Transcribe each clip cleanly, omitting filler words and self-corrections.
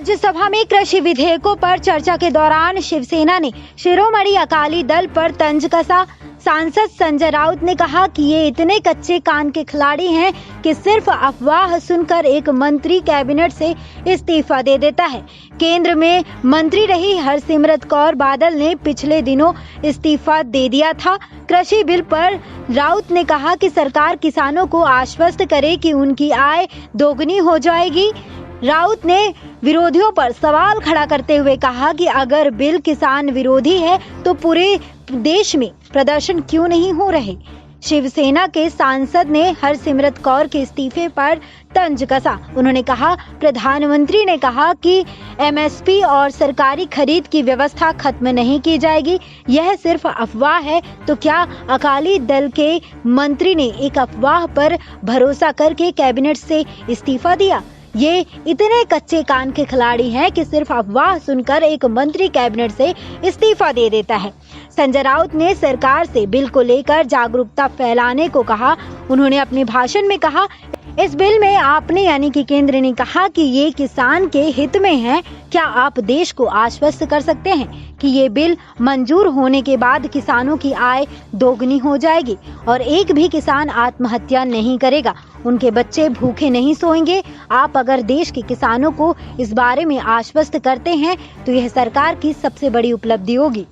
राज्यसभा में कृषि विधेयकों पर चर्चा के दौरान शिवसेना ने शिरोमणि अकाली दल पर तंज कसा। सांसद संजय राउत ने कहा कि ये इतने कच्चे कान के खिलाड़ी हैं कि सिर्फ अफवाह सुनकर एक मंत्री कैबिनेट से इस्तीफा दे देता है। केंद्र में मंत्री रही हरसिमरत कौर बादल ने पिछले दिनों इस्तीफा दे दिया था। कृषि बिल पर राउत ने कहा कि सरकार किसानों को आश्वस्त करे कि उनकी आय दोगुनी हो जाएगी। राउत ने विरोधियों पर सवाल खड़ा करते हुए कहा कि अगर बिल किसान विरोधी है तो पूरे देश में प्रदर्शन क्यों नहीं हो रहे। शिवसेना के सांसद ने हरसिमरत कौर के इस्तीफे पर तंज कसा। उन्होंने कहा, प्रधानमंत्री ने कहा कि एमएसपी और सरकारी खरीद की व्यवस्था खत्म नहीं की जाएगी, यह सिर्फ अफवाह है। तो क्या अकाली दल के मंत्री ने एक अफवाह पर भरोसा करके कैबिनेट से इस्तीफा दिया? ये इतने कच्चे कान के खिलाड़ी हैं कि सिर्फ अफवाह सुनकर एक मंत्री कैबिनेट से इस्तीफा दे देता है। संजय राउत ने सरकार से बिल को लेकर जागरूकता फैलाने को कहा। उन्होंने अपने भाषण में कहा, इस बिल में आपने यानी कि केंद्र ने कहा कि ये किसान के हित में है। क्या आप देश को आश्वस्त कर सकते हैं कि ये बिल मंजूर होने के बाद किसानों की आय दोगुनी हो जाएगी और एक भी किसान आत्महत्या नहीं करेगा, उनके बच्चे भूखे नहीं सोएंगे? आप अगर देश के किसानों को इस बारे में आश्वस्त करते हैं तो यह सरकार की सबसे बड़ी उपलब्धि होगी।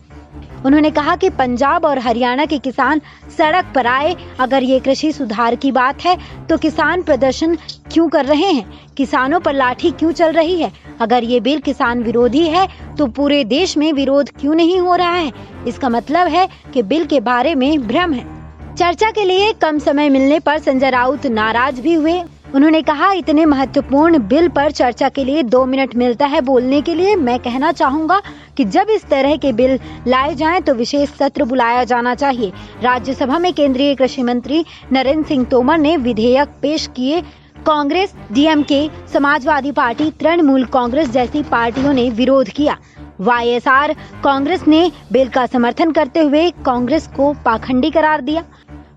उन्होंने कहा कि पंजाब और हरियाणा के किसान सड़क पर आए। अगर ये कृषि सुधार की बात है तो किसान प्रदर्शन क्यों कर रहे हैं? किसानों पर लाठी क्यों चल रही है? अगर ये बिल किसान विरोधी है तो पूरे देश में विरोध क्यों नहीं हो रहा है? इसका मतलब है कि बिल के बारे में भ्रम है। चर्चा के लिए कम समय मिलने पर संजय राउत नाराज भी हुए। उन्होंने कहा, इतने महत्वपूर्ण बिल पर चर्चा के लिए 2 मिनट मिलता है बोलने के लिए। मैं कहना चाहूंगा कि जब इस तरह के बिल लाए जाएं तो विशेष सत्र बुलाया जाना चाहिए। राज्यसभा में केंद्रीय कृषि मंत्री नरेंद्र सिंह तोमर ने विधेयक पेश किए। कांग्रेस, डीएमके, समाजवादी पार्टी, तृणमूल कांग्रेस जैसी पार्टियों ने विरोध किया। वाईएसआर कांग्रेस ने बिल का समर्थन करते हुए कांग्रेस को पाखंडी करार दिया।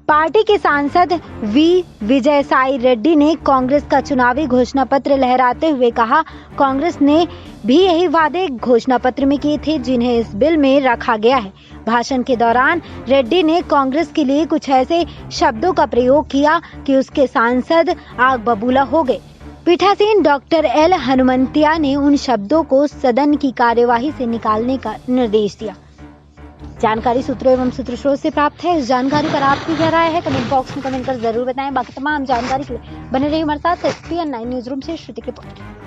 पार्टी के सांसद वी विजयसाई रेड्डी ने कांग्रेस का चुनावी घोषणा पत्र लहराते हुए कहा, कांग्रेस ने भी यही वादे घोषणा पत्र में किए थे जिन्हें इस बिल में रखा गया है। भाषण के दौरान रेड्डी ने कांग्रेस के लिए कुछ ऐसे शब्दों का प्रयोग किया कि उसके सांसद आग बबूला हो गए। पीठासीन डॉक्टर एल हनुमंतिया ने उन शब्दों को सदन की कार्यवाही से निकालने का निर्देश दिया। जानकारी सूत्रों एवं सूत्रस्रोत से प्राप्त है। इस जानकारी पर आपकी क्या राय है? कमेंट बॉक्स में कमेंट कर जरूर बताएं। बाकी तमाम जानकारी के लिए बने रहिए हमारे साथ। SPN9 न्यूज रूम से श्रुति की रिपोर्ट।